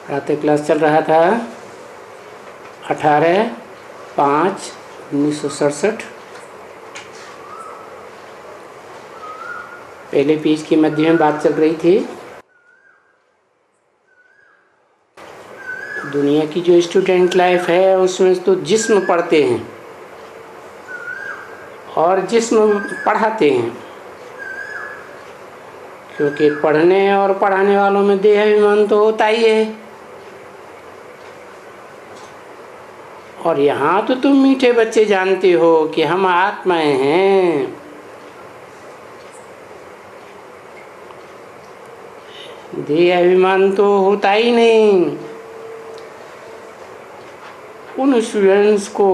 प्रातः क्लास चल रहा था 18/5/1967। पहले पेज के मध्य में बात चल रही थी दुनिया की जो स्टूडेंट लाइफ है उसमें तो जिस्म पढ़ते हैं और जिस्म पढ़ाते हैं, क्योंकि पढ़ने और पढ़ाने वालों में देह अभिमान तो होता ही है। और यहाँ तो तुम मीठे बच्चे जानते हो कि हम आत्माएं हैं। देह अभिमान तो होता ही नहीं। उन स्टूडेंट्स को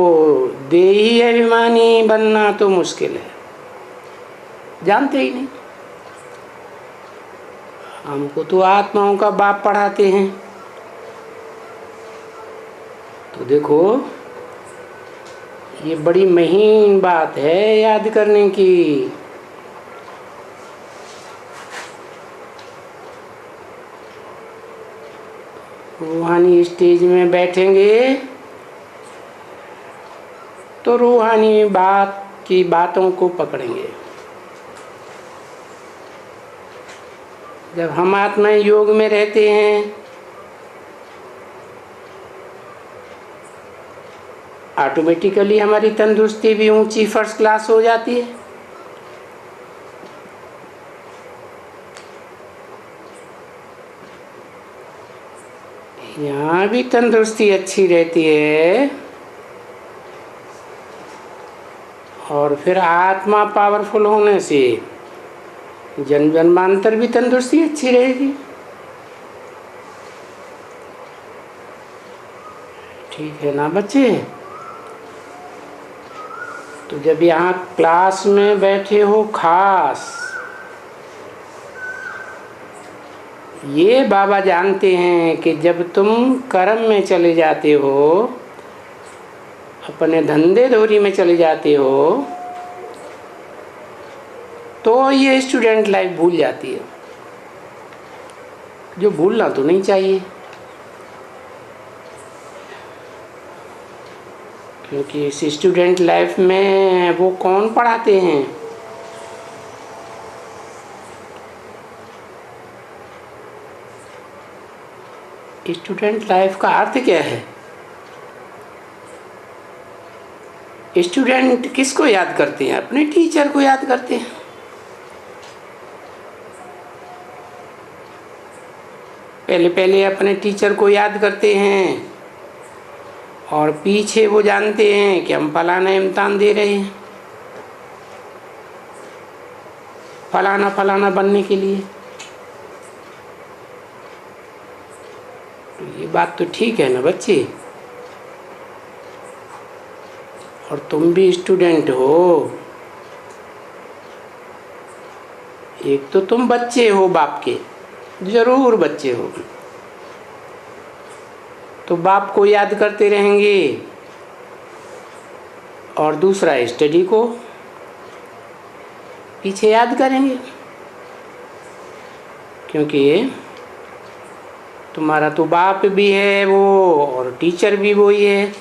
देही अभिमानी बनना तो मुश्किल है, जानते ही नहीं। हमको तो आत्माओं का बाप पढ़ाते हैं। तो देखो, ये बड़ी महीन बात है याद करने की। रूहानी स्टेज में बैठेंगे तो रूहानी बात की बातों को पकड़ेंगे। जब हम आत्मा योग में रहते हैं ऑटोमेटिकली हमारी तंदुरुस्ती भी ऊंची फर्स्ट क्लास हो जाती है। यहाँ भी तंदुरुस्ती अच्छी रहती है और फिर आत्मा पावरफुल होने से जन्म जन्मांतर भी तंदुरुस्ती अच्छी रहेगी। ठीक है ना बच्चे? तो जब यहाँ क्लास में बैठे हो, खास ये बाबा जानते हैं कि जब तुम कर्म में चले जाते हो, अपने धंधे धोरी में चले जाते हो, तो ये स्टूडेंट लाइफ भूल जाती है, जो भूलना तो नहीं चाहिए। क्योंकि इस स्टूडेंट लाइफ में वो कौन पढ़ाते हैं? स्टूडेंट लाइफ का अर्थ क्या है? स्टूडेंट किसको याद करते हैं? अपने टीचर को याद करते हैं। पहले पहले अपने टीचर को याद करते हैं और पीछे वो जानते हैं कि हम फलाना इम्तिहान दे रहे हैं, फलाना फलाना बनने के लिए। तो ये बात तो ठीक है ना बच्चे? और तुम भी स्टूडेंट हो। एक तो तुम बच्चे हो बाप के, जरूर बच्चे हो, तो बाप को याद करते रहेंगे। और दूसरा स्टडी को पीछे याद करेंगे, क्योंकि तुम्हारा तो बाप भी है वो और टीचर भी वही है।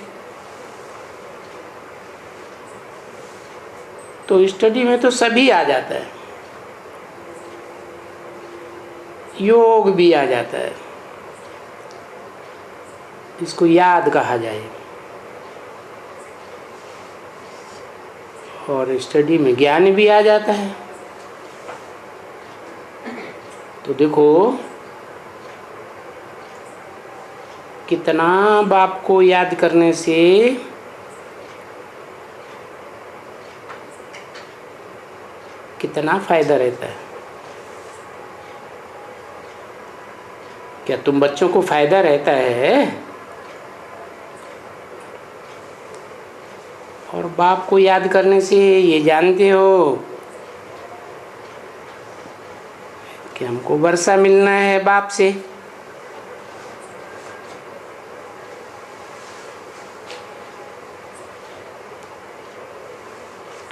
तो स्टडी में तो सभी आ जाता है, योग भी आ जाता है, इसको याद कहा जाए। और स्टडी में ज्ञान भी आ जाता है। तो देखो कितना बाप को याद करने से कितना फायदा रहता है। क्या तुम बच्चों को फायदा रहता है? और बाप को याद करने से ये जानते हो कि हमको वर्षा मिलना है बाप से।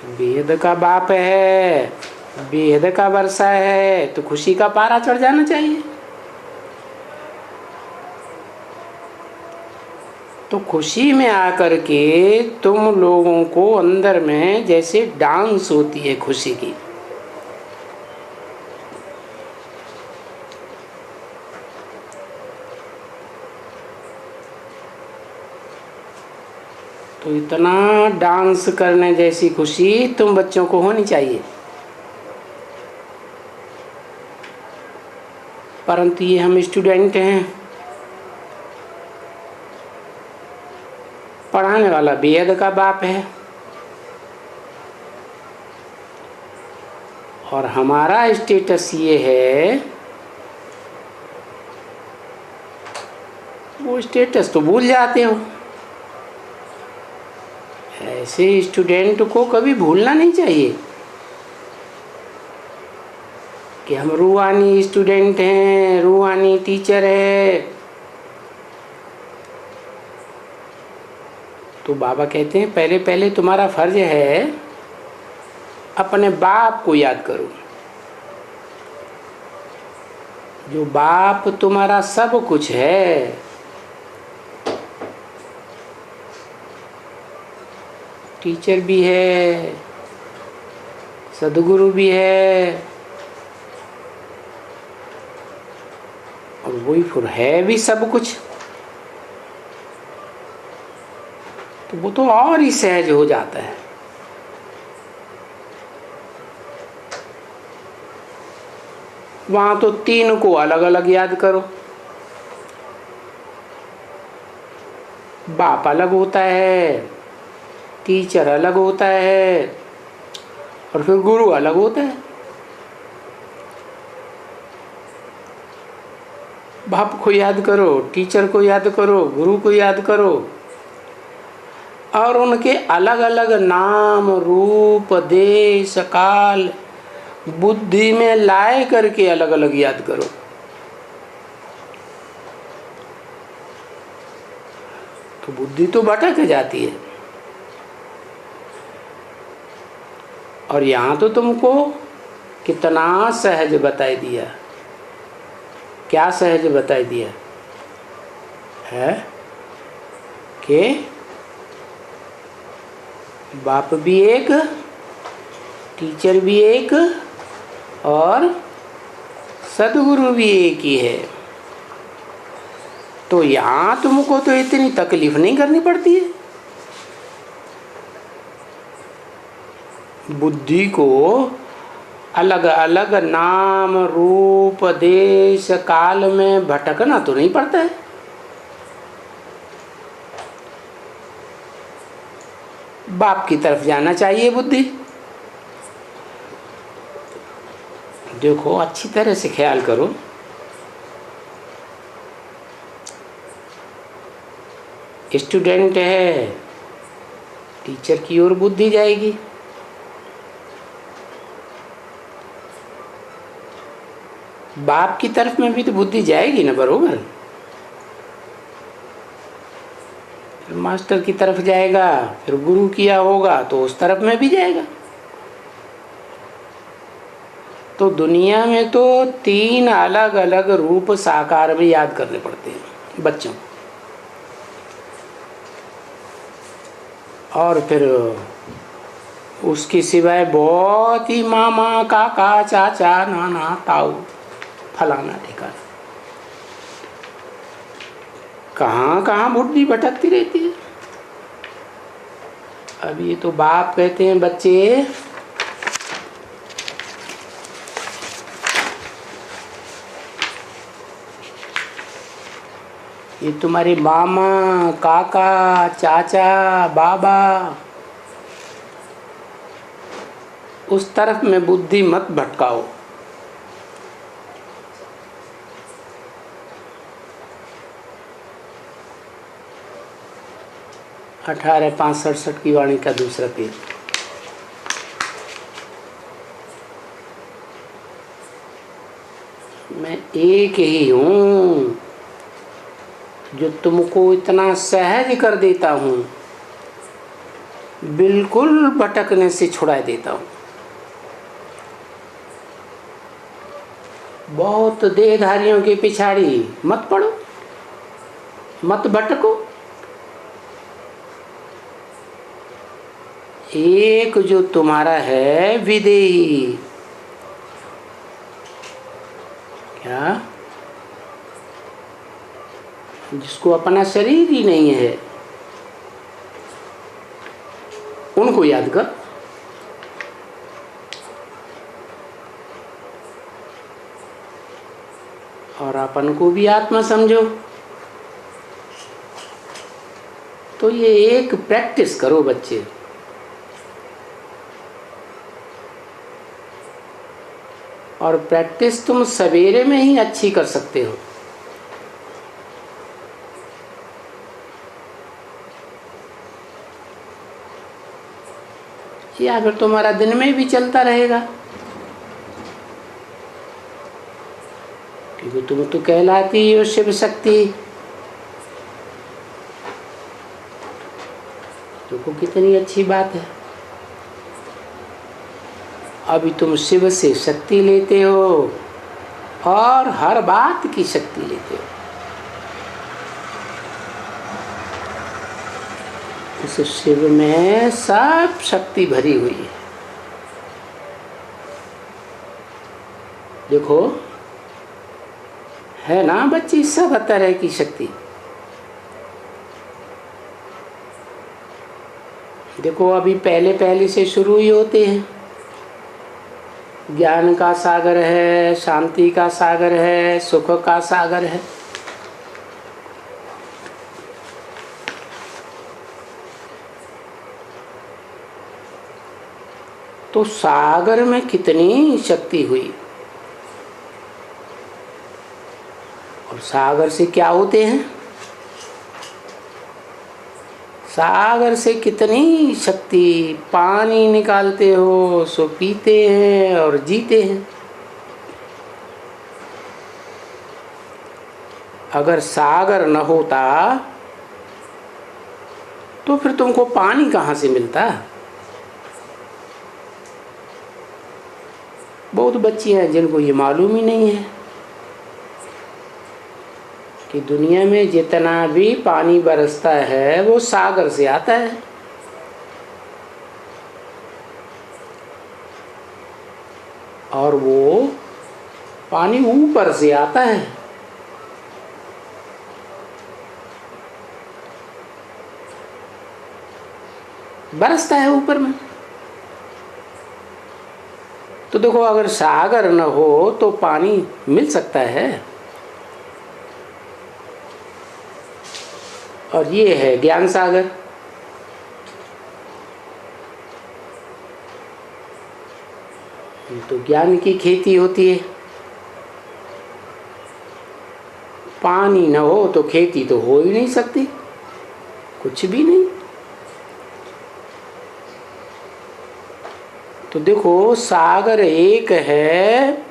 बेहद का बाप है, बेहद का वर्षा है, तो खुशी का पारा चढ़ जाना चाहिए। तो खुशी में आकर के तुम लोगों को अंदर में जैसे डांस होती है खुशी की, तो इतना डांस करने जैसी खुशी तुम बच्चों को होनी चाहिए। परंतु ये हम स्टूडेंट हैं, पढ़ाने वाला बेहद का बाप है, और हमारा स्टेटस ये है, वो स्टेटस तो भूल जाते हो। ऐसे स्टूडेंट को कभी भूलना नहीं चाहिए कि हम रूहानी स्टूडेंट हैं, रूहानी टीचर है। तो बाबा कहते हैं पहले पहले तुम्हारा फर्ज है अपने बाप को याद करो, जो बाप तुम्हारा सब कुछ है। टीचर भी है, सदगुरु भी है, और वही फिर है भी सब कुछ। तो वो तो और ही सहज हो जाता है। वहां तो तीन को अलग अलग याद करो। बाप अलग होता है, टीचर अलग होता है, और फिर गुरु अलग होता है। बाप को याद करो, टीचर को याद करो, गुरु को याद करो, और उनके अलग अलग नाम रूप देश काल बुद्धि में लाए करके अलग अलग याद करो। तो बुद्धि तो भटक जाती है। और यहाँ तो तुमको कितना सहज बताई दिया। क्या सहज बताई दिया है कि बाप भी एक, टीचर भी एक, और सदगुरु भी एक ही है। तो यहाँ तुमको तो इतनी तकलीफ नहीं करनी पड़ती है। बुद्धि को अलग अलग नाम रूप देश काल में भटकना तो नहीं पड़ता है। बाप की तरफ जाना चाहिए बुद्धि। देखो अच्छी तरह से ख्याल करो, स्टूडेंट है, टीचर की ओर बुद्धि जाएगी। बाप की तरफ में भी तो बुद्धि जाएगी ना, बरोबर। फिर मास्टर की तरफ जाएगा, फिर गुरु किया होगा तो उस तरफ में भी जाएगा। तो दुनिया में तो तीन अलग अलग रूप साकार में याद करने पड़ते हैं बच्चों को। और फिर उसके सिवाय बहुत ही मामा काका चाचा नाना ताऊ फलाना ठिकाना, कहाँ कहाँ बुद्धि भटकती रहती है। अब ये तो बाप कहते हैं बच्चे ये तुम्हारे मामा काका चाचा बाबा, उस तरफ में बुद्धि मत भटकाओ। अठारह 567 की वाणी का दूसरा पेज। मैं एक ही हूँ जो तुमको इतना सहज कर देता हूँ, बिल्कुल भटकने से छुड़ा देता हूँ। बहुत देहधारियों के पिछाड़ी मत पड़ो, मत भटको। एक जो तुम्हारा है विदेही, क्या, जिसको अपना शरीर ही नहीं है, उनको याद कर। और अपन को भी आत्मा समझो। तो ये एक प्रैक्टिस करो बच्चे। और प्रैक्टिस तुम सवेरे में ही अच्छी कर सकते हो। या फिर तुम्हारा दिन में भी चलता रहेगा, क्योंकि तुम तो कहलाती हो शिव शक्ति। देखो कितनी अच्छी बात है। अभी तुम शिव से शक्ति लेते हो और हर बात की शक्ति लेते हो। उस शिव में सब शक्ति भरी हुई है। देखो है ना बच्ची, सब तरह की शक्ति। देखो अभी पहले पहले से शुरू ही होते हैं। ज्ञान का सागर है, शांति का सागर है, सुख का सागर है। तो सागर में कितनी शक्ति हुई। और सागर से क्या होते हैं, सागर से कितनी शक्ति, पानी निकालते हो सो पीते हैं और जीते हैं। अगर सागर न होता तो फिर तुमको पानी कहाँ से मिलता। बहुत बच्चियां हैं जिनको ये मालूम ही नहीं है कि दुनिया में जितना भी पानी बरसता है वो सागर से आता है। और वो पानी ऊपर से आता है। बरसता है ऊपर में। तो देखो अगर सागर न हो तो पानी मिल सकता है। और ये है ज्ञान सागर। तो ज्ञान की खेती होती है। पानी न हो तो खेती तो हो ही नहीं सकती, कुछ भी नहीं। तो देखो सागर एक है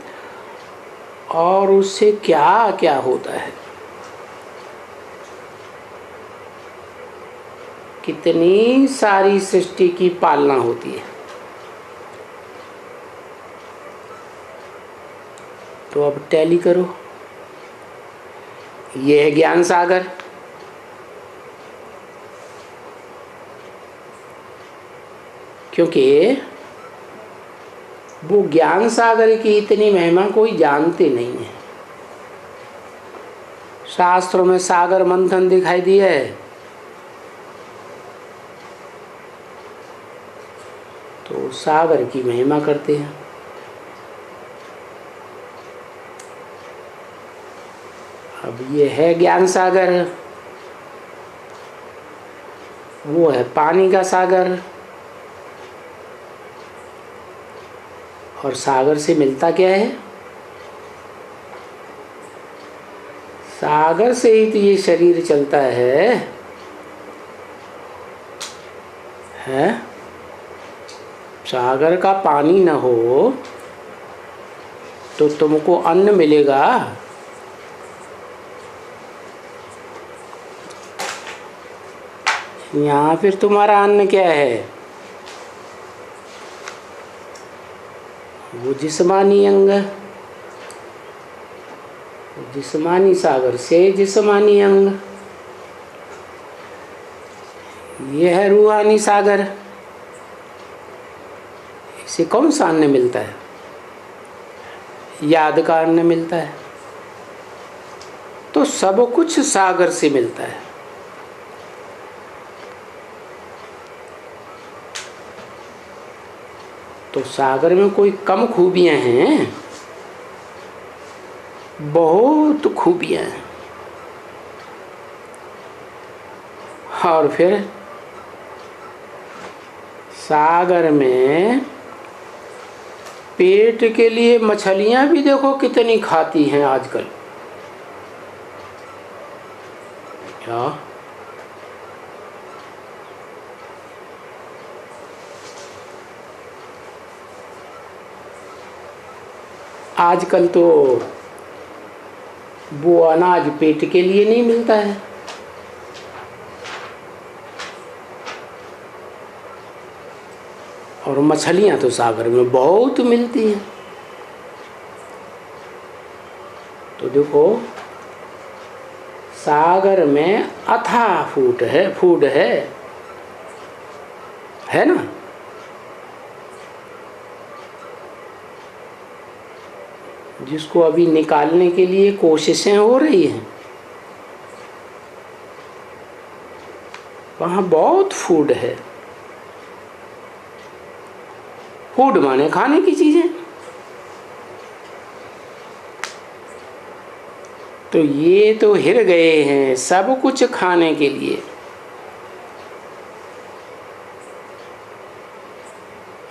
और उससे क्या क्या होता है। कितनी सारी सृष्टि की पालना होती है। तो अब टैली करो। ये है ज्ञान सागर। क्योंकि वो ज्ञान सागर की इतनी महिमा कोई जानते नहीं है। शास्त्रों में सागर मंथन दिखाई दिया है, तो सागर की महिमा करते हैं। अब ये है ज्ञान सागर, वो है पानी का सागर। और सागर से मिलता क्या है, सागर से ही तो ये शरीर चलता है। सागर का पानी न हो तो तुमको अन्न मिलेगा। यहाँ फिर तुम्हारा अन्न क्या है, वो जिस्मानी अंग। जिस्मानी सागर से जिस्मानी अंग। ये है रूहानी सागर। इसे कौन सा अन्न मिलता है? याद का अन्न मिलता है। तो सब कुछ सागर से मिलता है। तो सागर में कोई कम खूबियां हैं? बहुत खूबियां हैं। और फिर सागर में पेट के लिए मछलियां भी देखो कितनी खाती हैं आजकल। क्या आजकल तो वो अनाज पेट के लिए नहीं मिलता है। और मछलियां तो सागर में बहुत मिलती हैं। तो देखो सागर में अथाह फूड है ना। जिसको अभी निकालने के लिए कोशिशें हो रही हैं। वहाँ बहुत फूड है। फूड माने खाने की चीजें। तो ये तो हिर गए हैं सब कुछ खाने के लिए।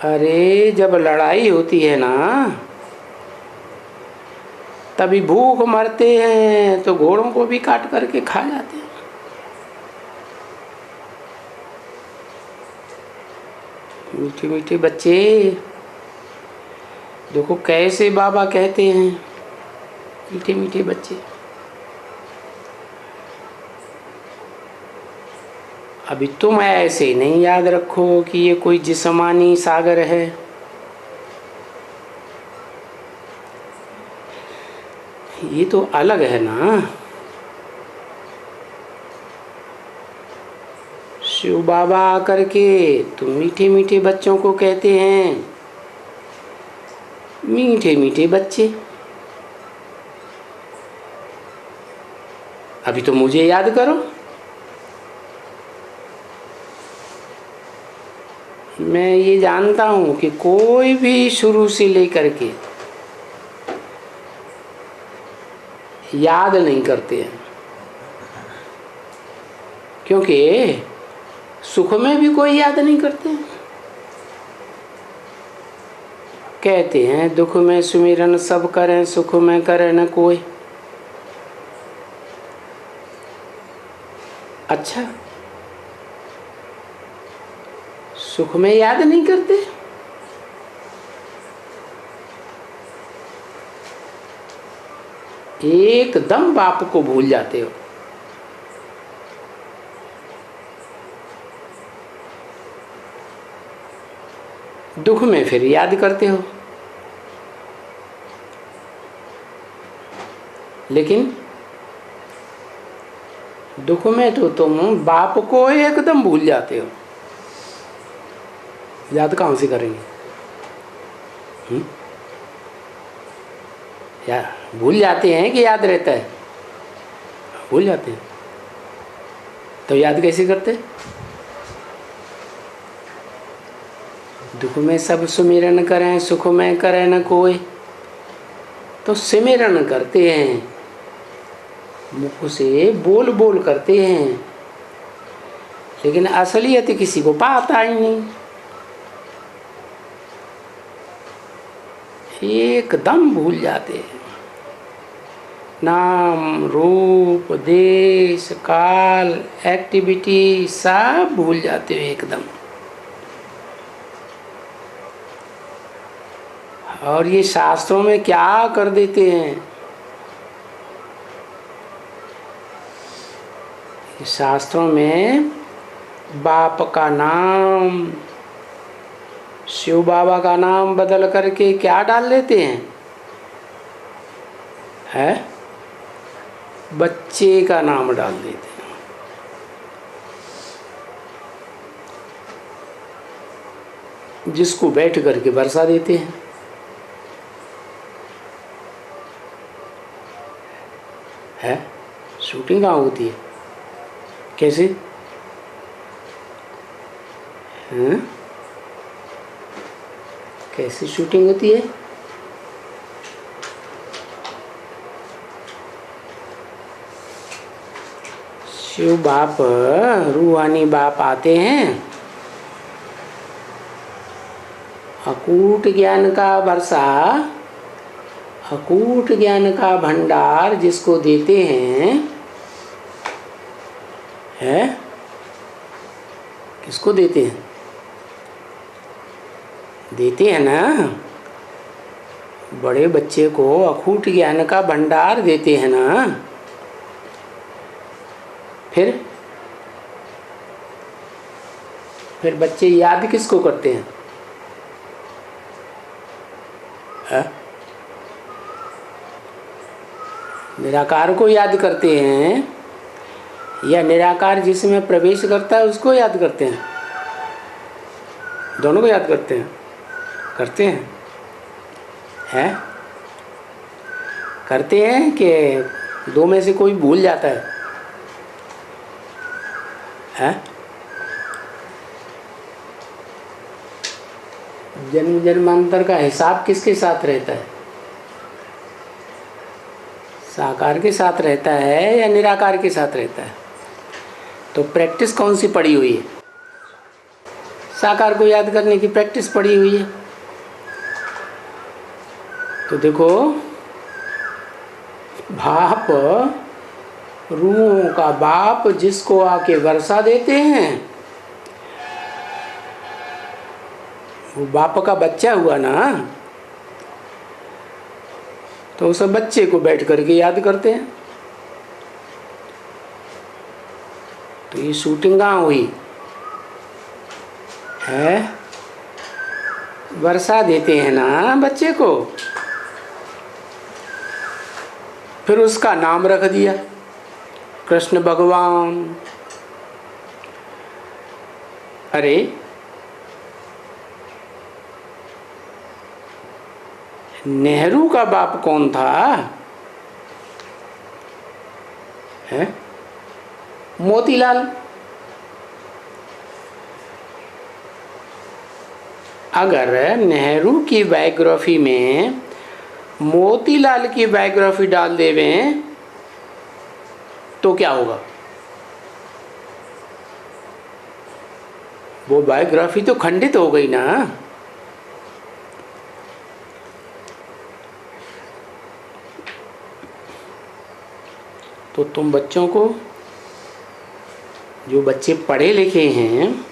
अरे जब लड़ाई होती है ना तभी भूख मरते हैं तो घोड़ों को भी काट करके खा जाते हैं। मीठे मीठे बच्चे देखो कैसे बाबा कहते हैं, मीठे मीठे बच्चे। अभी तुम ऐसे नहीं याद रखो कि ये कोई जिस्मानी सागर है। ये तो अलग है ना। शिव बाबा आकर के तुम मीठे मीठे बच्चों को कहते हैं मीठे मीठे बच्चे। अभी तो मुझे याद करो। मैं ये जानता हूं कि कोई भी शुरू से लेकर के याद नहीं करते हैं, क्योंकि सुख में भी कोई याद नहीं करते हैं। कहते हैं दुख में सुमिरन सब करें, सुख में करे न कोई। अच्छा, सुख में याद नहीं करते? एकदम बाप को भूल जाते हो। दुख में फिर याद करते हो, लेकिन दुख में तो तुम बाप को एकदम भूल जाते हो। याद कहाँ से करेंगे? या भूल जाते हैं कि याद रहता है? भूल जाते हैं। तो याद कैसे करते? दुख में सब सुमिरन करें, सुख में करे न कोई। तो सिमरन करते हैं, मुख से बोल बोल करते हैं, लेकिन असलियत किसी को पता ही नहीं। एकदम भूल जाते हैं। नाम रूप देश काल एक्टिविटी सब भूल जाते हो एकदम। और ये शास्त्रों में क्या कर देते हैं? शास्त्रों में बाप का नाम, शिव बाबा का नाम बदल करके क्या डाल लेते हैं? बच्चे का नाम डाल देते हैं। जिसको बैठ करके वर्षा देते हैं। है शूटिंग कहाँ होती है? कैसे? हैं? कैसी शूटिंग होती है? शिव बाप, रूहानी बाप आते हैं, अकूट ज्ञान का वर्षा, अकूट ज्ञान का भंडार जिसको देते हैं, है? किसको देते हैं? देते हैं ना, बड़े बच्चे को अकूट ज्ञान का भंडार देते हैं ना। फिर बच्चे याद किसको करते हैं? निराकार को याद करते हैं या निराकार जिसमें प्रवेश करता है उसको याद करते हैं? दोनों को याद करते हैं। करते हैं, हैं? करते हैं कि दो में से कोई भूल जाता है? हैं? जन्म जन्मांतर का हिसाब किसके साथ रहता है? साकार के साथ रहता है या निराकार के साथ रहता है? तो प्रैक्टिस कौन सी पड़ी हुई है? साकार को याद करने की प्रैक्टिस पड़ी हुई है। तो देखो, बाप, रूहों का बाप जिसको आके वर्षा देते हैं, वो बाप का बच्चा हुआ ना, तो उस बच्चे को बैठ करके याद करते हैं। तो ये शूटिंग कहाँ हुई है? वर्षा देते हैं ना बच्चे को, फिर उसका नाम रख दिया कृष्ण भगवान। अरे नेहरू का बाप कौन था? है मोतीलाल। अगर नेहरू की बायोग्राफी में मोतीलाल की बायोग्राफी डाल देवें तो क्या होगा? वो बायोग्राफी तो खंडित हो गई ना। तो तुम बच्चों को, जो बच्चे पढ़े लिखे हैं,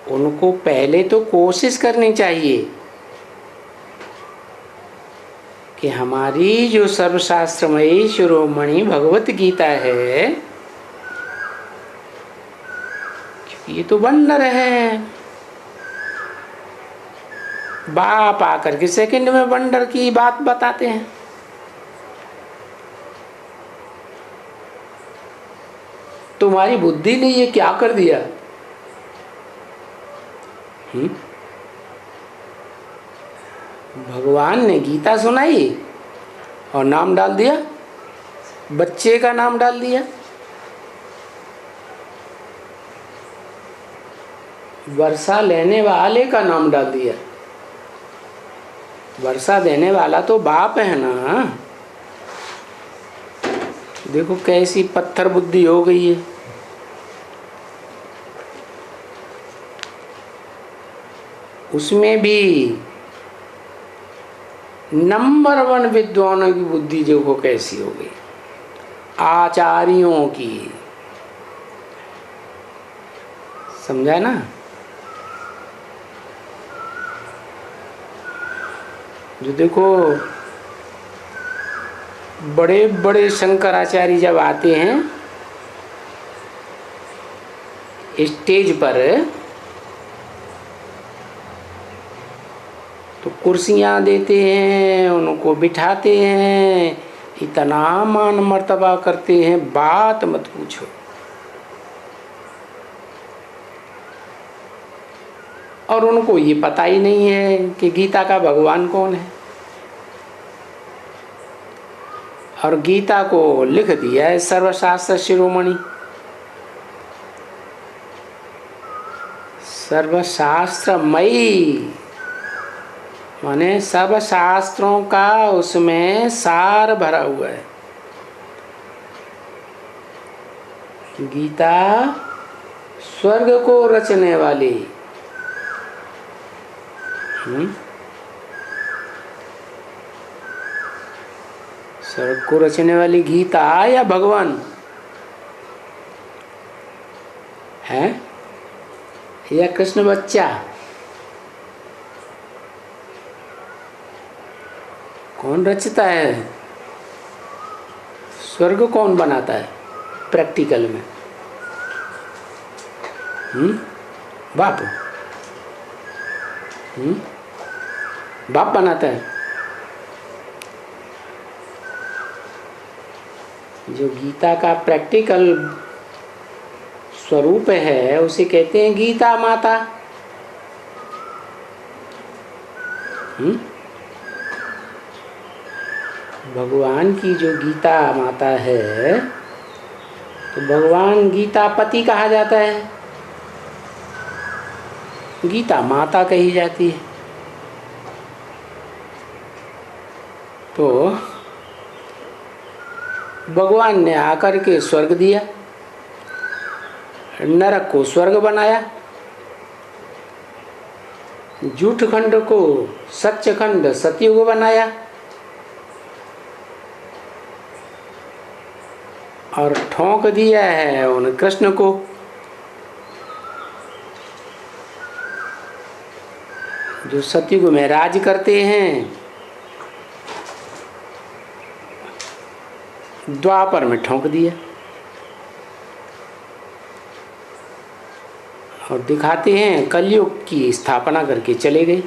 उनको पहले तो कोशिश करनी चाहिए कि हमारी जो सर्वशास्त्रमयी शिरोमणि भगवत गीता है, ये तो वंडर है। बाप आकर के सेकंड में वंडर की बात बताते हैं। तुम्हारी बुद्धि ने ये क्या कर दिया? भगवान ने गीता सुनाई और नाम डाल दिया, बच्चे का नाम डाल दिया। वर्षा लेने वाले का नाम डाल दिया। वर्षा देने वाला तो बाप है ना। देखो कैसी पत्थर बुद्धि हो गई है। उसमें भी नंबर 1 विद्वानों की बुद्धि देखो कैसी हो गई, आचार्यों की। समझा ना? जो देखो बड़े बड़े शंकराचार्य जब आते हैं स्टेज पर, तो कुर्सियाँ देते हैं, उनको बिठाते हैं, इतना मान मर्तबा करते हैं, बात मत पूछो। और उनको ये पता ही नहीं है कि गीता का भगवान कौन है। और गीता को लिख दिया है सर्वशास्त्र शिरोमणि। सर्वशास्त्रमयी माने सब शास्त्रों का उसमें सार भरा हुआ है। गीता स्वर्ग को रचने वाली। स्वर्ग को रचने वाली गीता या भगवान है या कृष्ण बच्चा? कौन रचता है? स्वर्ग कौन बनाता है प्रैक्टिकल में? बाप। बाप बनाता है। जो गीता का प्रैक्टिकल स्वरूप है उसे कहते हैं गीता माता। भगवान की जो गीता माता है तो भगवान गीता पति कहा जाता है, गीता माता कही जाती है। तो भगवान ने आकर के स्वर्ग दिया, नरक को स्वर्ग बनाया, झूठ खंड को सच खंड सतयुग बनाया और ठोंक दिया है उन कृष्ण को। जो सतयुग में राज करते हैं द्वापर में ठोंक दिया और दिखाते हैं कलयुग की स्थापना करके चले गए।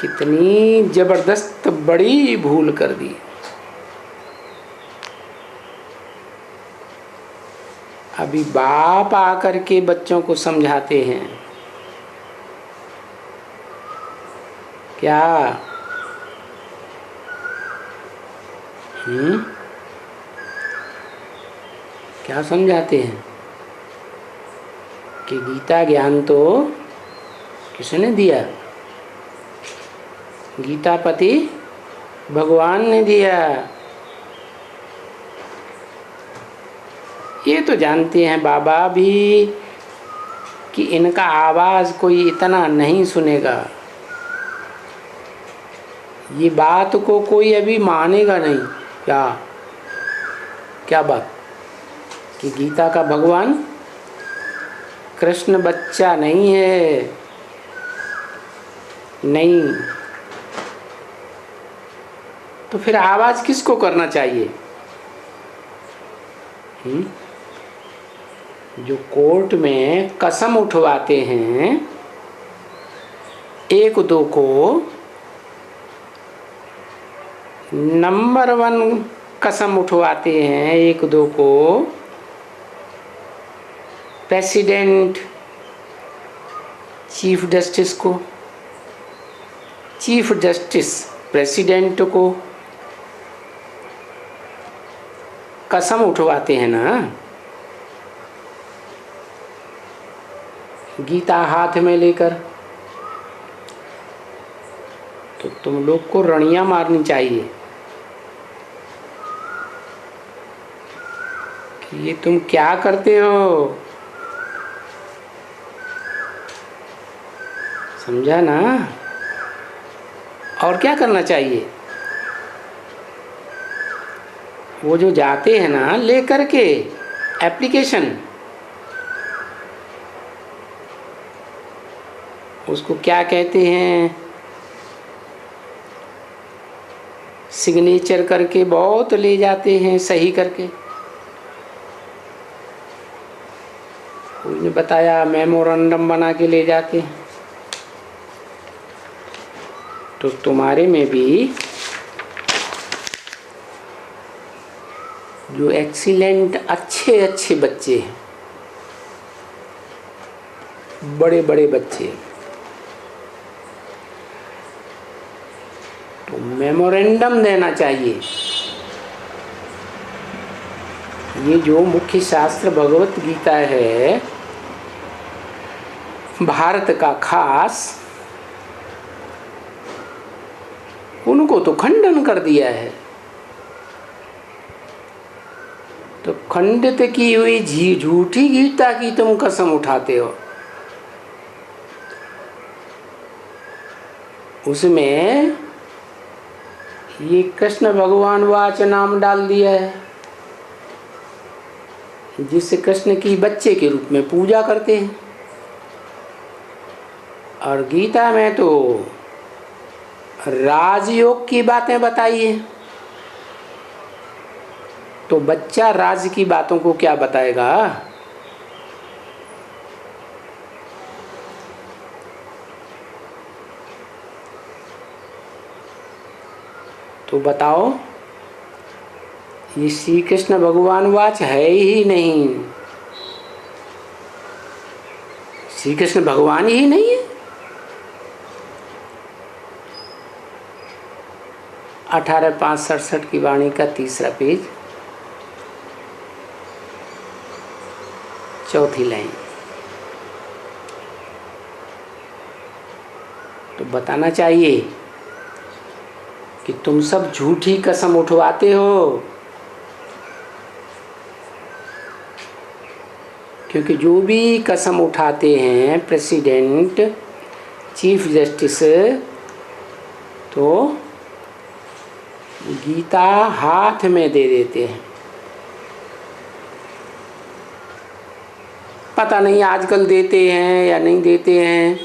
कितनी जबरदस्त बड़ी भूल कर दी। अभी बाप आकर के बच्चों को समझाते हैं क्या? क्या समझाते हैं कि गीता ज्ञान तो किसने दिया? गीता पति भगवान ने दिया। ये तो जानते हैं बाबा भी कि इनका आवाज़ कोई इतना नहीं सुनेगा, ये बात को कोई अभी मानेगा नहीं। क्या क्या बात कि गीता का भगवान कृष्ण बच्चा नहीं है? नहीं तो फिर आवाज़ किसको करना चाहिए? जो कोर्ट में कसम उठवाते हैं एक दो को, नंबर 1 कसम उठवाते हैं एक दो को, प्रेसिडेंट चीफ जस्टिस को, चीफ जस्टिस प्रेसिडेंट को कसम उठवाते हैं ना, गीता हाथ में लेकर, तो तुम लोग को रणियां मारनी चाहिए कि ये तुम क्या करते हो। समझा ना? और क्या करना चाहिए? वो जो जाते हैं ना लेकर के एप्लीकेशन, उसको क्या कहते हैं, सिग्नेचर करके बहुत ले जाते हैं, सही करके। कोई ने बताया मेमोरेंडम बना के ले जाते हैं। तो तुम्हारे में भी जो एक्सीलेंट अच्छे अच्छे बच्चे हैं, बड़े बड़े बच्चे, तो मेमोरेंडम देना चाहिए। ये जो मुख्य शास्त्र भगवत गीता है भारत का खास, उनको तो खंडन कर दिया है। तो खंडित की हुई झूठी गीता की तुम कसम उठाते हो। उसमें ये कृष्ण भगवान वाच नाम डाल दिया है, जिससे कृष्ण की बच्चे के रूप में पूजा करते हैं। और गीता में तो राजयोग की बातें बताई है, तो बच्चा राज की बातों को क्या बताएगा? तो बताओ, ये श्री कृष्ण भगवान वाच है ही नहीं, श्री कृष्ण भगवान ही नहीं है। 18:5-67 की वाणी का 3रा पेज, 4थी लाइन। तो बताना चाहिए कि तुम सब झूठी कसम उठवाते हो, क्योंकि जो भी कसम उठाते हैं प्रेसिडेंट, चीफ जस्टिस, तो गीता हाथ में दे देते हैं। पता नहीं आजकल देते हैं या नहीं देते हैं।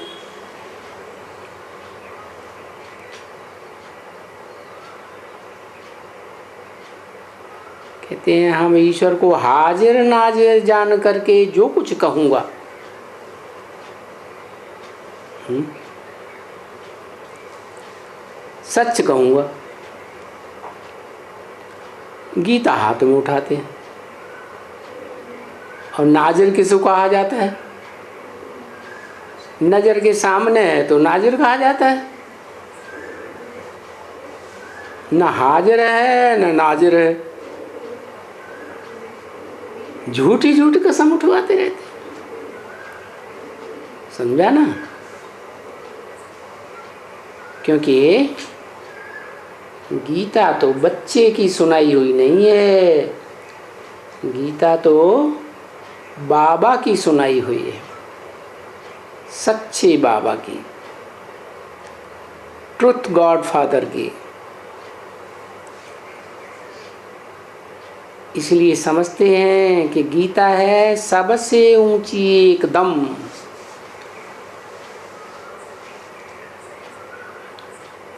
कहते हैं हम ईश्वर को हाजिर नाजिर जान करके जो कुछ कहूँगा, सच कहूँगा। गीता हाथ में उठाते हैं। और नाजिर किसको कहा जाता है? नजर के सामने है तो नाजिर कहा जाता है। न हाजिर है न नाजिर है, झूठी झूठी कसम उठवाते रहते। समझा ना? क्योंकि गीता तो बच्चे की सुनाई हुई नहीं है, गीता तो बाबा की सुनाई हुई है, सच्चे बाबा की, ट्रुथ गॉड फादर की। इसलिए समझते हैं कि गीता है सबसे ऊंची एकदम।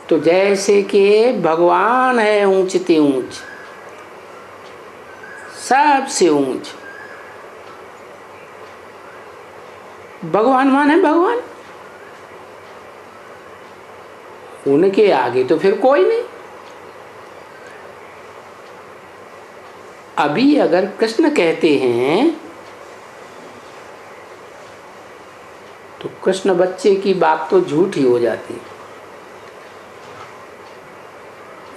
तो जैसे कि भगवान है ऊंचते ऊंच, सबसे ऊंच भगवान माने भगवान, उनके आगे तो फिर कोई नहीं। अभी अगर कृष्ण कहते हैं तो कृष्ण बच्चे की बात तो झूठी हो जाती है,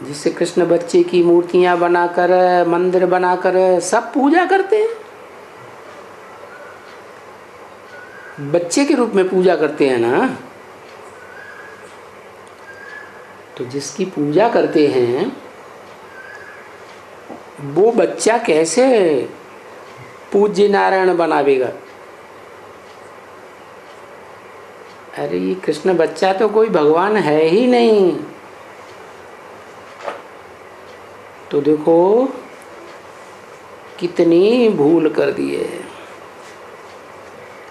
जिससे कृष्ण बच्चे की मूर्तियां बनाकर, मंदिर बनाकर सब पूजा करते हैं, बच्चे के रूप में पूजा करते हैं ना। तो जिसकी पूजा करते हैं वो बच्चा कैसे पूज्य नारायण बनावेगा? अरे ये कृष्ण बच्चा तो कोई भगवान है ही नहीं। तो देखो कितनी भूल कर दिए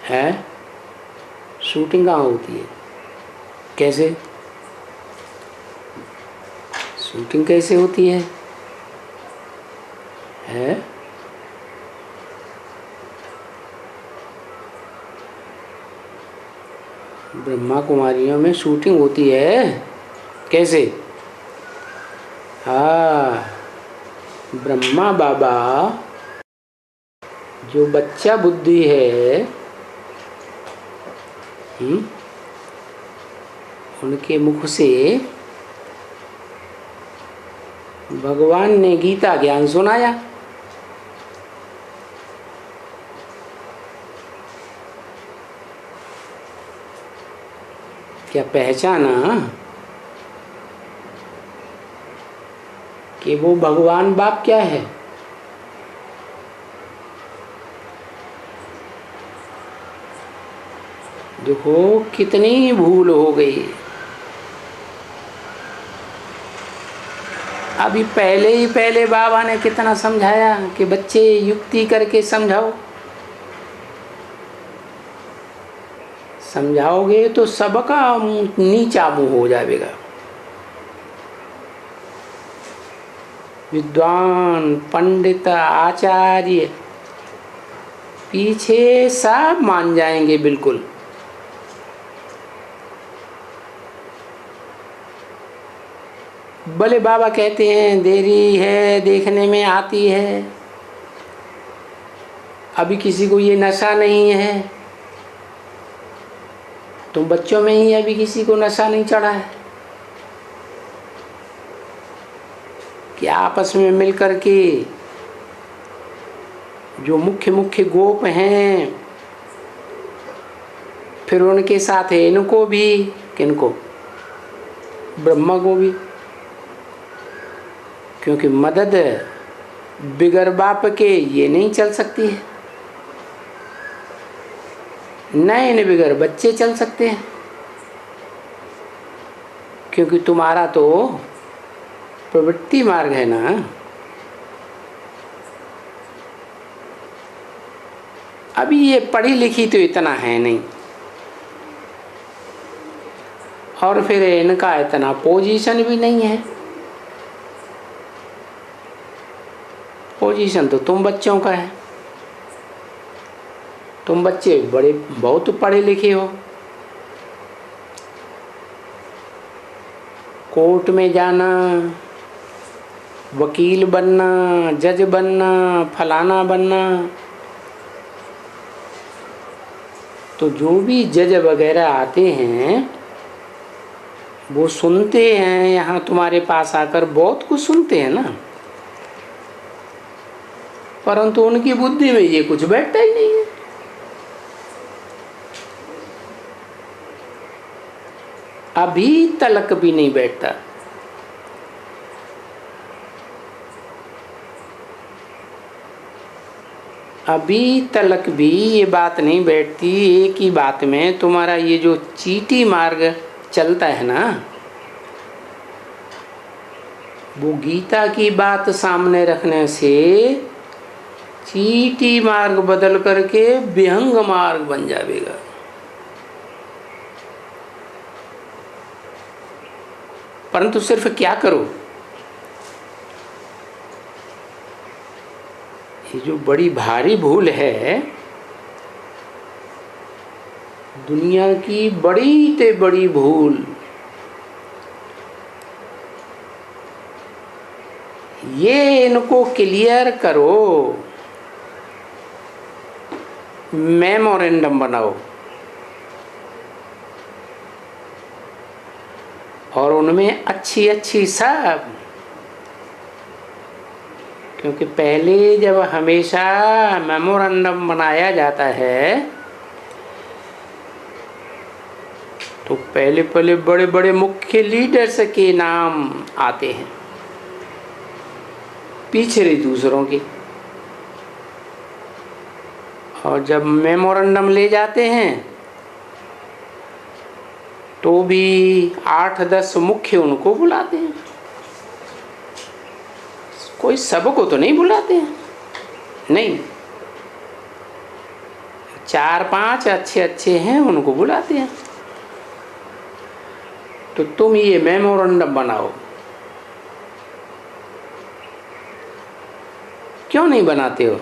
है। शूटिंग कहाँ होती है? कैसे शूटिंग कैसे होती है? ब्रह्मा कुमारियों में शूटिंग होती है। कैसे? हाँ, ब्रह्मा बाबा जो बच्चा बुद्धि है, उनके मुख से भगवान ने गीता ज्ञान सुनाया। क्या पहचाना कि वो भगवान बाप क्या है? देखो कितनी भूल हो गई। अभी पहले बाबा ने कितना समझाया कि बच्चे युक्ति करके समझाओ। समझाओगे तो सबका नीचा मुंह हो जाएगा। विद्वान पंडित आचार्य पीछे सब मान जाएंगे बिल्कुल। भले बाबा कहते हैं देरी है देखने में आती है, अभी किसी को ये नशा नहीं है। तुम बच्चों में ही अभी किसी को नशा नहीं चढ़ा है कि आपस में मिलकर के जो मुख्य गोप हैं, फिर उनके साथ है इनको भी, किनको? ब्रह्मा को भी। क्योंकि मदद बिगर बाप के ये नहीं चल सकती है, नए बिगर बच्चे चल सकते हैं। क्योंकि तुम्हारा तो प्रवृत्ति मार्ग है ना। अभी ये पढ़ी लिखी तो इतना है नहीं, और फिर इनका इतना पोजीशन भी नहीं है। पोजीशन तो तुम बच्चों का है। तुम बच्चे बड़े बहुत पढ़े लिखे हो। कोर्ट में जाना, वकील बनना, जज बनना, फलाना बनना। तो जो भी जज वगैरह आते हैं वो सुनते हैं, यहाँ तुम्हारे पास आकर बहुत कुछ सुनते हैं ना, परंतु उनकी बुद्धि में ये कुछ बैठता ही नहीं है। अभी तलक भी नहीं बैठता। अभी तलक भी ये बात नहीं बैठती। एक ही बात में तुम्हारा ये जो चीटी मार्ग चलता है ना, वो गीता की बात सामने रखने से चीटी मार्ग बदल करके विहंग मार्ग बन जाएगा। परंतु सिर्फ क्या करो, ये जो बड़ी भारी भूल है, दुनिया की बड़ी ते बड़ी भूल, ये इनको क्लियर करो। मेमोरेंडम बनाओ और उनमें अच्छी सब, क्योंकि पहले जब हमेशा मेमोरेंडम बनाया जाता है तो पहले बड़े बड़े मुख्य लीडर्स के नाम आते हैं, पीछे दूसरों के। और जब मेमोरेंडम ले जाते हैं तो भी 8-10 मुख्य उनको बुलाते हैं, कोई सबको तो नहीं बुलाते हैं। नहीं, 4-5 अच्छे हैं उनको बुलाते हैं। तो तुम ये मेमोरेंडम बनाओ, क्यों नहीं बनाते हो?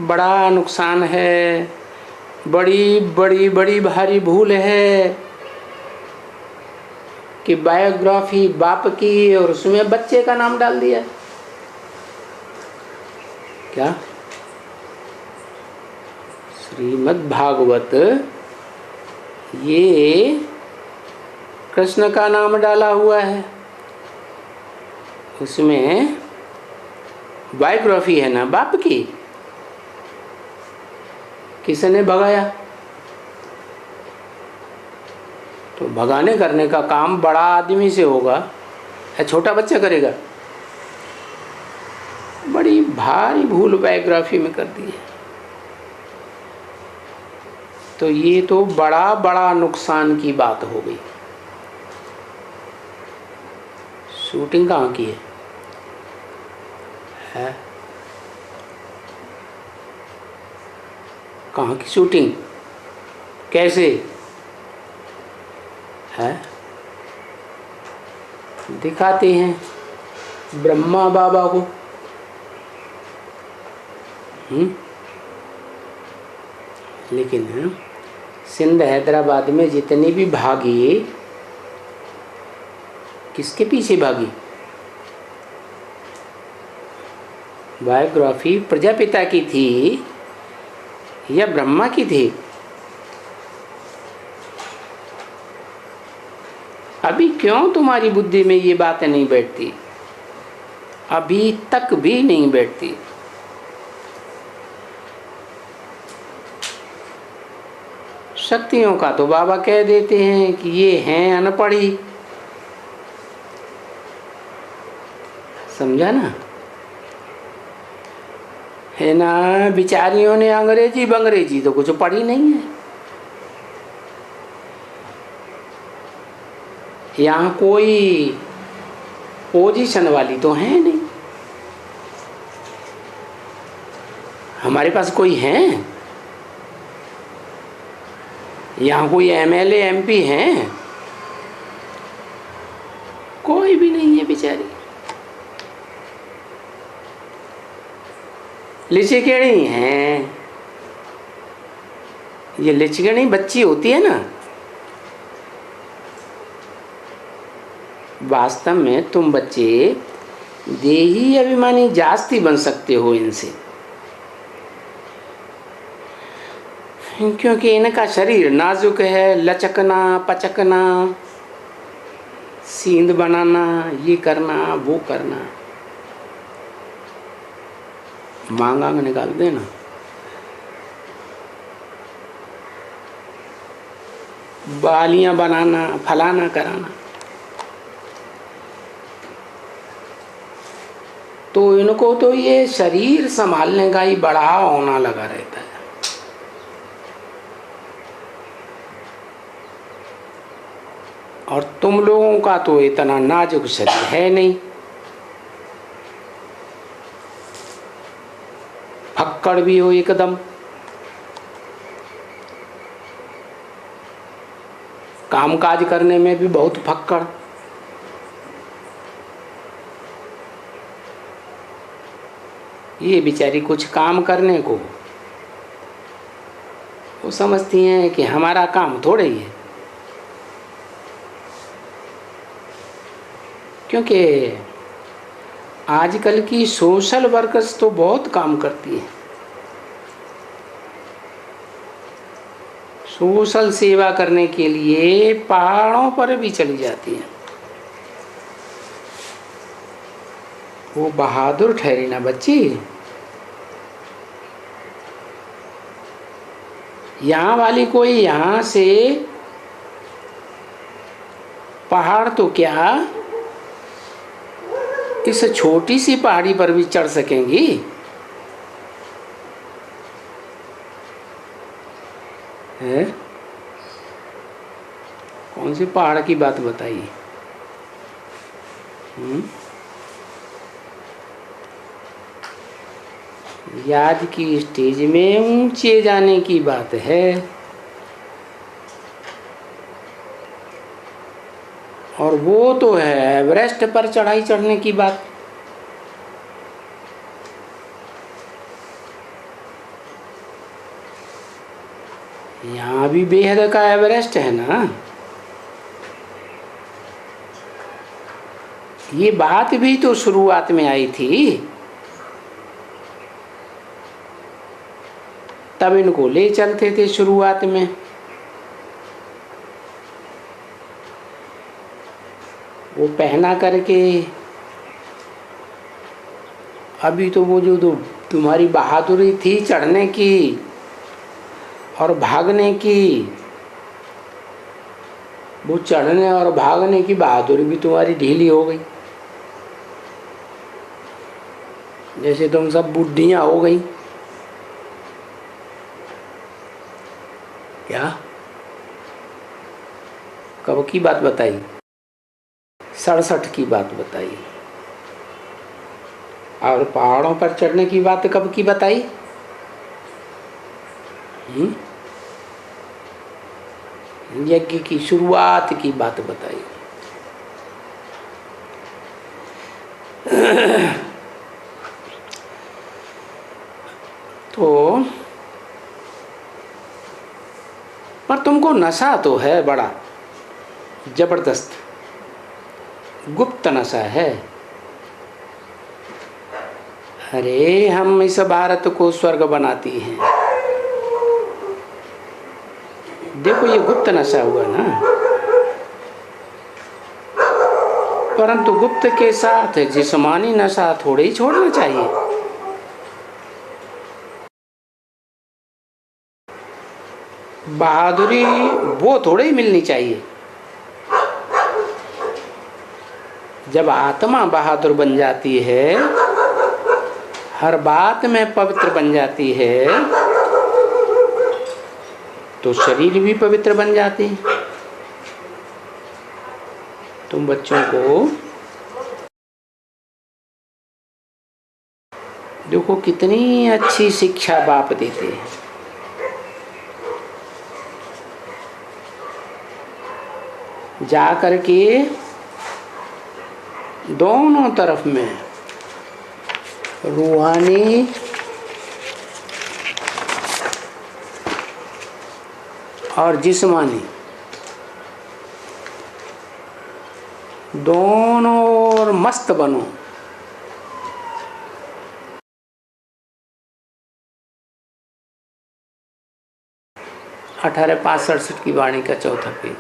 बड़ा नुकसान है बड़ी बड़ी बड़ी भारी भूल है कि बायोग्राफी बाप की और उसमें बच्चे का नाम डाल दिया। क्या? श्रीमद् भागवत ये कृष्ण का नाम डाला हुआ है, उसमें बायोग्राफी है ना बाप की। किसने भगाया? तो भगाने करने का काम बड़ा आदमी से होगा या छोटा बच्चा करेगा? बड़ी भारी भूल बायोग्राफी में कर दी है। तो ये तो बड़ा बड़ा नुकसान की बात हो गई। शूटिंग कहाँ की है? कहाँ की शूटिंग? कैसे है? दिखाते हैं ब्रह्मा बाबा को। लेकिन सिंध हैदराबाद में जितनी भी भागी, किसके पीछे भागी? बायोग्राफी प्रजापिता की थी या ब्रह्मा की थी? अभी क्यों तुम्हारी बुद्धि में ये बातें नहीं बैठती? अभी तक भी नहीं बैठती। शक्तियों का तो बाबा कह देते हैं कि ये हैं अनपढ़ी। समझा ना? है ना? बिचारियों ने अंग्रेजी बंग्रेजी तो कुछ पढ़ी नहीं है। यहाँ कोई पोजीशन वाली तो है नहीं। हमारे पास कोई है? यहाँ कोई एमएलए एमपी हैं? कोई भी नहीं है बेचारी। लिचिगणी हैं। ये लिचिगणी बच्ची होती है ना, वास्तव में तुम बच्चे देही अभिमानी जास्ती बन सकते हो इनसे, क्योंकि इनका शरीर नाजुक है। लचकना पचकना, सींद बनाना, ये करना वो करना, मांगा निकाल देना। बालियां बनाना, फलाना कराना, तो इनको तो ये शरीर संभालने का ही बड़ा होना लगा रहता है। और तुम लोगों का तो इतना नाजुक शरीर है नहीं। फक्कड़ भी हो एकदम, कामकाज करने में भी बहुत फक्कड़। ये बेचारी कुछ काम करने को वो समझती हैं कि हमारा काम थोड़े ही है, क्योंकि आजकल की सोशल वर्कर्स तो बहुत काम करती हैं। सोशल सेवा करने के लिए पहाड़ों पर भी चली जाती हैं। वो बहादुर ठहरी ना बच्ची। यहाँ वाली कोई यहाँ से पहाड़ तो क्या इस छोटी सी पहाड़ी पर भी चढ़ सकेंगी? है? कौन सी पहाड़ की बात बताइए? आज की स्टेज में ऊंचे जाने की बात है, और वो तो है एवरेस्ट पर चढ़ाई चढ़ने की बात। यहाँ भी बेहद का एवरेस्ट है ना। ये बात भी तो शुरुआत में आई थी, तब इनको ले चलते थे शुरुआत में। वो पहना करके, अभी तो वो जो तुम्हारी बहादुरी थी चढ़ने की और भागने की, वो चढ़ने और भागने की बहादुरी भी तुम्हारी ढीली हो गई। जैसे तुम सब बुढ़ियां हो गई। क्या कब की बात बताई? 67 की बात बताई। और पहाड़ों पर चढ़ने की बात कब की बताई? यज्ञ की शुरुआत की बात बताई। तो पर तुमको नशा तो है बड़ा जबरदस्त, गुप्त नशा है। अरे हम इस भारत को स्वर्ग बनाती हैं। देखो ये गुप्त नशा हुआ ना, परंतु गुप्त के साथ जिस्मानी नशा थोड़े ही छोड़ना चाहिए। बहादुरी वो थोड़े ही मिलनी चाहिए। जब आत्मा बहादुर बन जाती है, हर बात में पवित्र बन जाती है, तो शरीर भी पवित्र बन जाती है। तुम बच्चों को देखो कितनी अच्छी शिक्षा बाप देते हैं। जा करके दोनों तरफ में रूहानी और जिस्मानी दोनों और मस्त बनो। अठारह 567 की वाणी का चौथा पेज।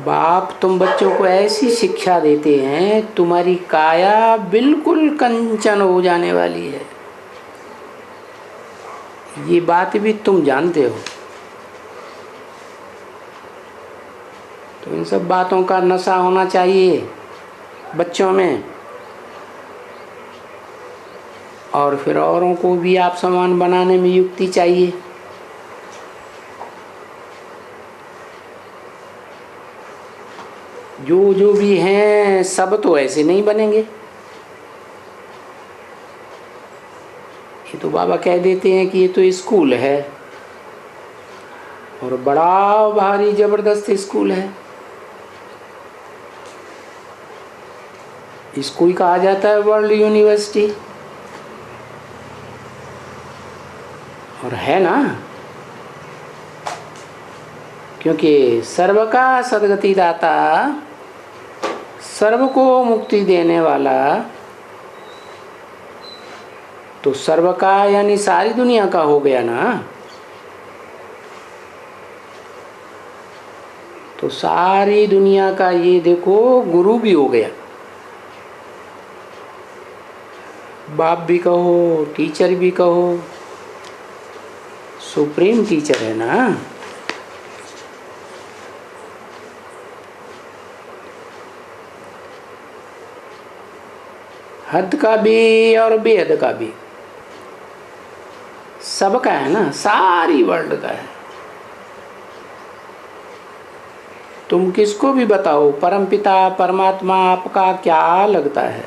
बाप तुम बच्चों को ऐसी शिक्षा देते हैं, तुम्हारी काया बिल्कुल कंचन हो जाने वाली है। ये बात भी तुम जानते हो। तो इन सब बातों का नशा होना चाहिए बच्चों में, और फिर औरों को भी आप समान बनाने में युक्ति चाहिए। जो भी हैं सब तो ऐसे नहीं बनेंगे। ये तो बाबा कह देते हैं कि ये तो स्कूल है, और बड़ा भारी जबरदस्त स्कूल है। इसको ही कहा जाता है वर्ल्ड यूनिवर्सिटी, और है ना, क्योंकि सर्व का सद्गति दाता, सर्व को मुक्ति देने वाला, तो सर्व का यानी सारी दुनिया का हो गया ना। तो सारी दुनिया का ये देखो गुरु भी हो गया। बाप भी कहो, टीचर भी कहो, सुप्रीम टीचर है ना। हद का भी और बेहद का भी, सबका है ना, सारी वर्ल्ड का है। तुम किसको भी बताओ, परमपिता परमात्मा आपका क्या लगता है?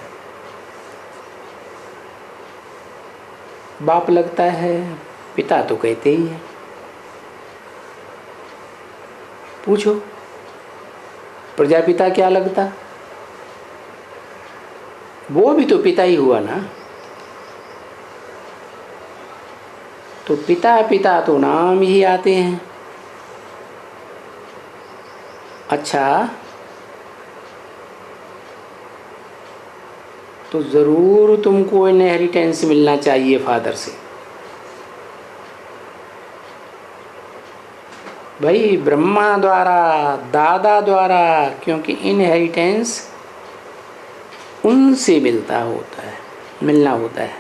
बाप लगता है, पिता तो कहते ही है। पूछो प्रजापिता क्या लगता? वो भी तो पिता ही हुआ ना। तो पिता पिता तो नाम ही आते हैं। अच्छा, तो ज़रूर तुमको इनहेरिटेंस मिलना चाहिए फादर से। भाई ब्रह्मा द्वारा, दादा द्वारा, क्योंकि इनहेरिटेंस उनसे मिलना होता है।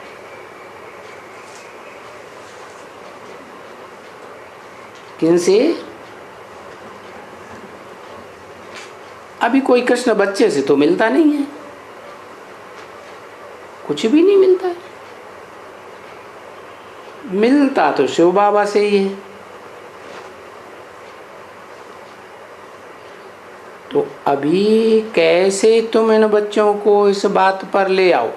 किनसे? अभी कोई कृष्ण बच्चे से तो मिलता नहीं है, कुछ भी नहीं मिलता है। मिलता तो शिव बाबा से ही है। तो अभी कैसे तुम इन बच्चों को इस बात पर ले आओ?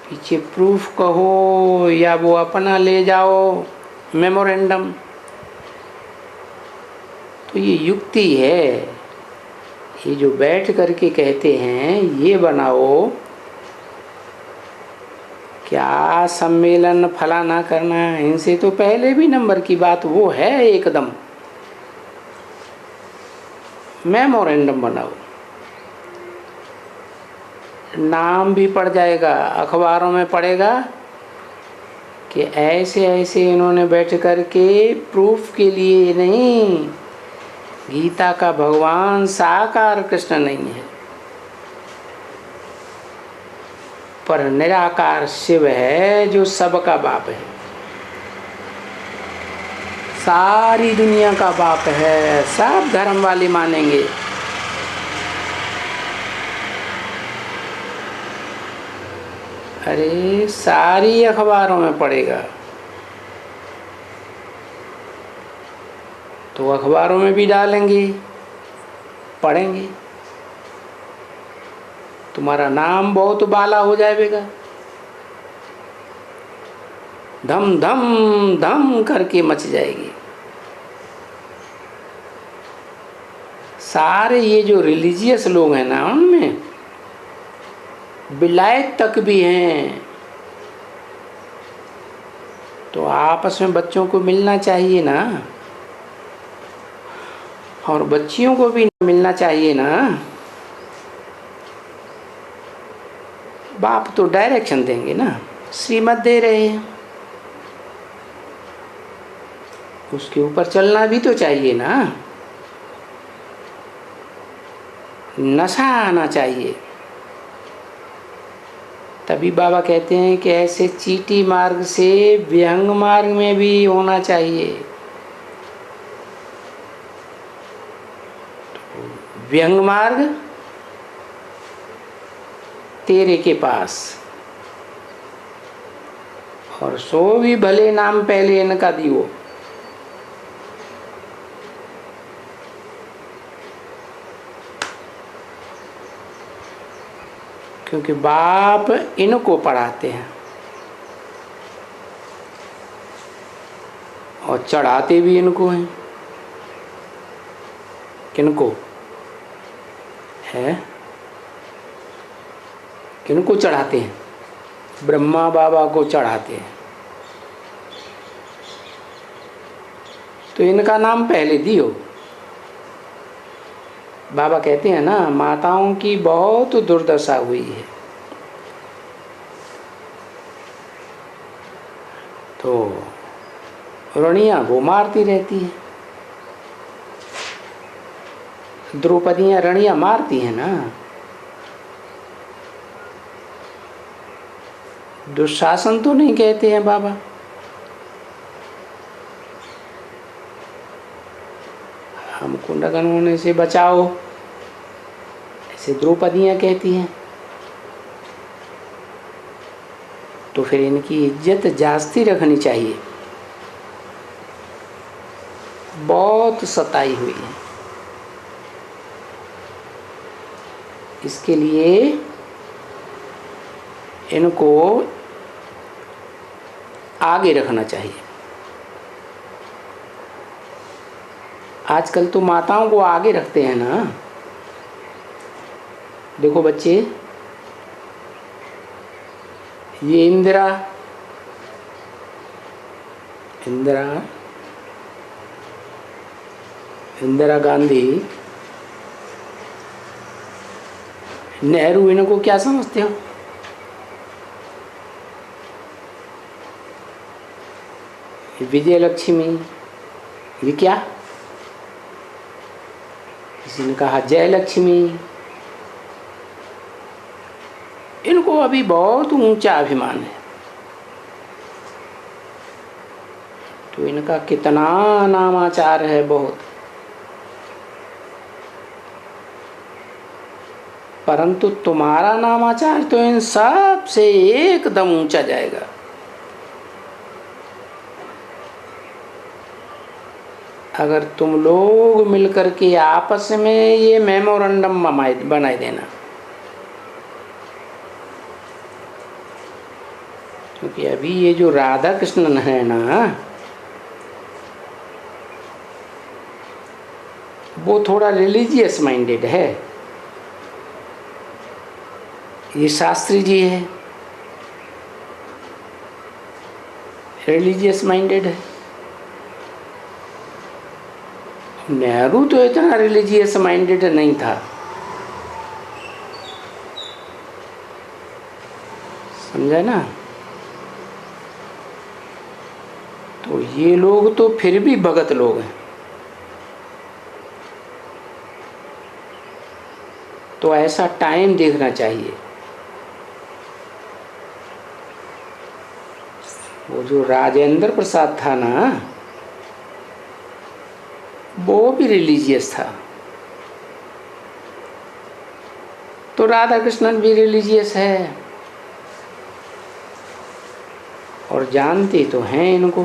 पीछे प्रूफ कहो या वो अपना ले जाओ मेमोरेंडम, तो ये युक्ति है। ये जो बैठ करके कहते हैं ये बनाओ, क्या सम्मेलन फलाना करना, इनसे तो पहले भी नंबर की बात वो है। एकदम मेमोरेंडम बनाओ, नाम भी पड़ जाएगा, अखबारों में पड़ेगा कि ऐसे ऐसे इन्होंने बैठ करके प्रूफ के लिए नहीं, गीता का भगवान साकार कृष्ण नहीं है पर निराकार शिव है जो सबका बाप है, सारी दुनिया का बाप है। सब धर्म वाले मानेंगे। अरे सारी अखबारों में पड़ेगा, तो अखबारों में भी डालेंगे, पढ़ेंगे, तुम्हारा नाम बहुत बाला हो जाएगा। धम धम धम करके मच जाएगी। सारे ये जो रिलीजियस लोग हैं ना, उनमें विलायत तक भी हैं। तो आपस में बच्चों को मिलना चाहिए ना, और बच्चियों को भी मिलना चाहिए ना। बाप तो डायरेक्शन देंगे ना, श्रीमत दे रहे हैं, उसके ऊपर चलना भी तो चाहिए ना। नशा आना चाहिए। तभी बाबा कहते हैं कि ऐसे चीटी मार्ग से व्यंग मार्ग में भी होना चाहिए। व्यंग मार्ग तेरे के पास, और सो भी भले नाम पहले इनका दियो। क्योंकि बाप इनको पढ़ाते हैं और चढ़ाते भी इनको हैं। किनको है? किनको चढ़ाते हैं? ब्रह्मा बाबा को चढ़ाते हैं। तो इनका नाम पहले दियो। बाबा कहते हैं ना, माताओं की बहुत दुर्दशा हुई है। तो रणियाँ वो मारती रहती हैं, द्रौपदियाँ रणियाँ मारती हैं ना। दुशासन तो नहीं कहते हैं बाबा, हमको नगन होने से बचाओ, ऐसे द्रौपदियाँ कहती हैं। तो फिर इनकी इज्जत जास्ती रखनी चाहिए। बहुत सताई हुई है, इसके लिए इनको आगे रखना चाहिए। आजकल तो माताओं को आगे रखते हैं ना। देखो बच्चे, ये इंदिरा, इंदिरा, इंदिरा गांधी, नेहरू, इनको क्या समझते हो? विजय लक्ष्मी, ये क्या? किसी ने कहा जय लक्ष्मी। इनको अभी बहुत ऊंचा अभिमान है, तो इनका कितना नामाचार है, बहुत। परंतु तुम्हारा नामाचार तो इन सब से एकदम ऊंचा जाएगा। अगर तुम लोग मिलकर के आपस में ये मेमोरेंडम बनाए देना, क्योंकि अभी ये जो राधा कृष्णन है ना, वो थोड़ा रिलीजियस माइंडेड है। ये शास्त्री जी है, रिलीजियस माइंडेड है। नेहरू तो इतना रिलीजियस माइंडेड नहीं था, समझा ना? तो ये लोग तो फिर भी भगत लोग हैं। तो ऐसा टाइम देखना चाहिए। वो जो राजेंद्र प्रसाद था ना, वो भी रिलीजियस था, तो राधा कृष्णन भी रिलीजियस है, और जानते तो हैं इनको।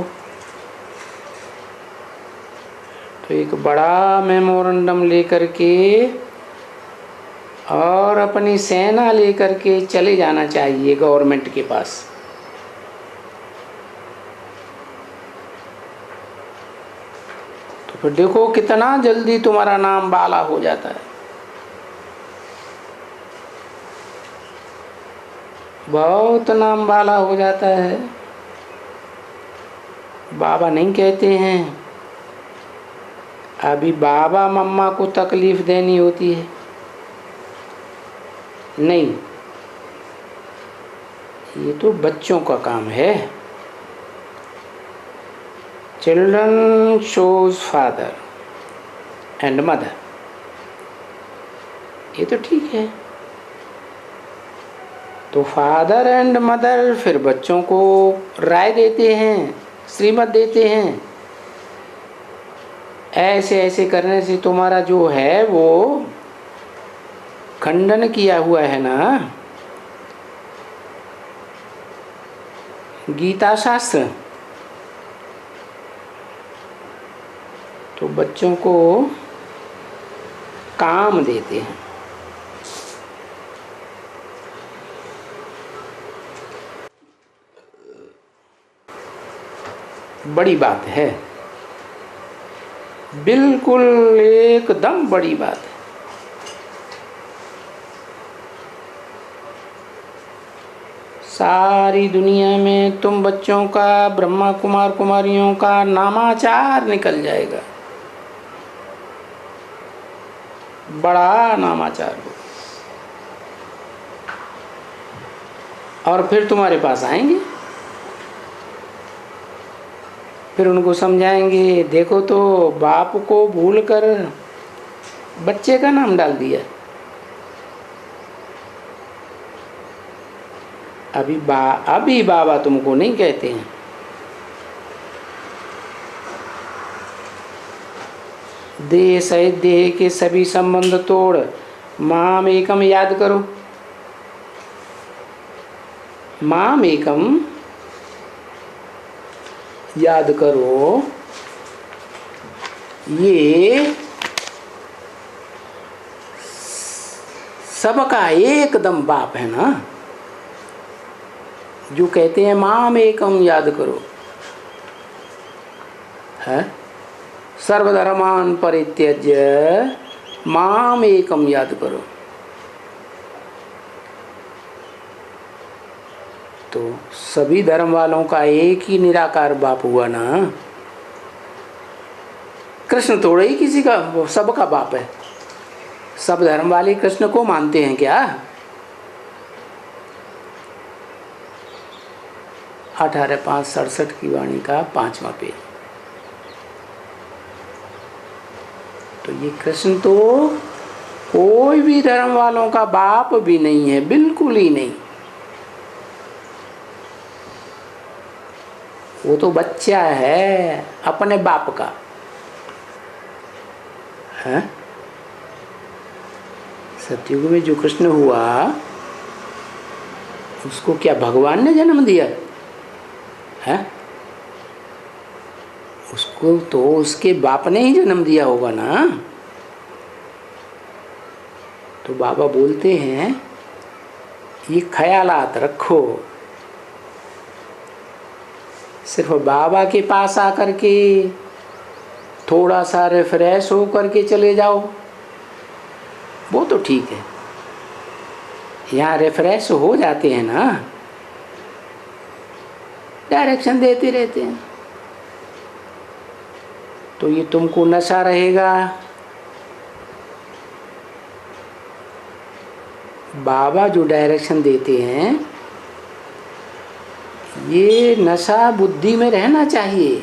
तो एक बड़ा मेमोरेंडम लेकर के और अपनी सेना लेकर के चले जाना चाहिए गवर्नमेंट के पास। तो फिर देखो कितना जल्दी तुम्हारा नाम बाला हो जाता है। बहुत नाम बाला हो जाता है। बाबा नहीं कहते हैं, अभी बाबा मम्मा को तकलीफ देनी होती है, नहीं, ये तो बच्चों का काम है। Children shows father and mother, ये तो ठीक है। तो फादर एंड मदर फिर बच्चों को राय देते हैं, श्रीमत देते हैं, ऐसे ऐसे करने से तुम्हारा जो है वो खंडन किया हुआ है ना, गीता शास्त्र। तो बच्चों को काम देते हैं। बड़ी बात है, बिल्कुल एकदम बड़ी बात है। सारी दुनिया में तुम बच्चों का, ब्रह्मा कुमार कुमारियों का नामाचार निकल जाएगा, बड़ा नामाचार हो। और फिर तुम्हारे पास आएंगे, फिर उनको समझाएंगे, देखो तो बाप को भूलकर बच्चे का नाम डाल दिया। अभी बाबा तुमको नहीं कहते हैं, देह सहित देह के सभी संबंध तोड़ माम एकम याद करो। माम एकम याद करो, ये सबका एकदम बाप है ना, जो कहते हैं माम एकम याद करो, है सर्वधर्मान परित्यज्य माम एकम याद करो। तो सभी धर्म वालों का एक ही निराकार बाप हुआ ना। कृष्ण थोड़े ही किसी का, सबका बाप है। सब धर्म वाले कृष्ण को मानते हैं क्या? 18/5/67 की वाणी का 5वां पेज। तो ये कृष्ण तो कोई भी धर्म वालों का बाप भी नहीं है, बिल्कुल ही नहीं। वो तो बच्चा है अपने बाप का है। सतयुग में जो कृष्ण हुआ उसको क्या भगवान ने जन्म दिया है? उसको तो उसके बाप ने ही जन्म दिया होगा ना। तो बाबा बोलते हैं ये ख्यालात रखो, सिर्फ बाबा के पास आकर के थोड़ा सा रिफ्रेश हो करके चले जाओ, वो तो ठीक है। यहाँ रिफ्रेश हो जाते हैं ना, डायरेक्शन देते रहते हैं, तो ये तुमको नशा रहेगा। बाबा जो डायरेक्शन देते हैं ये नशा बुद्धि में रहना चाहिए।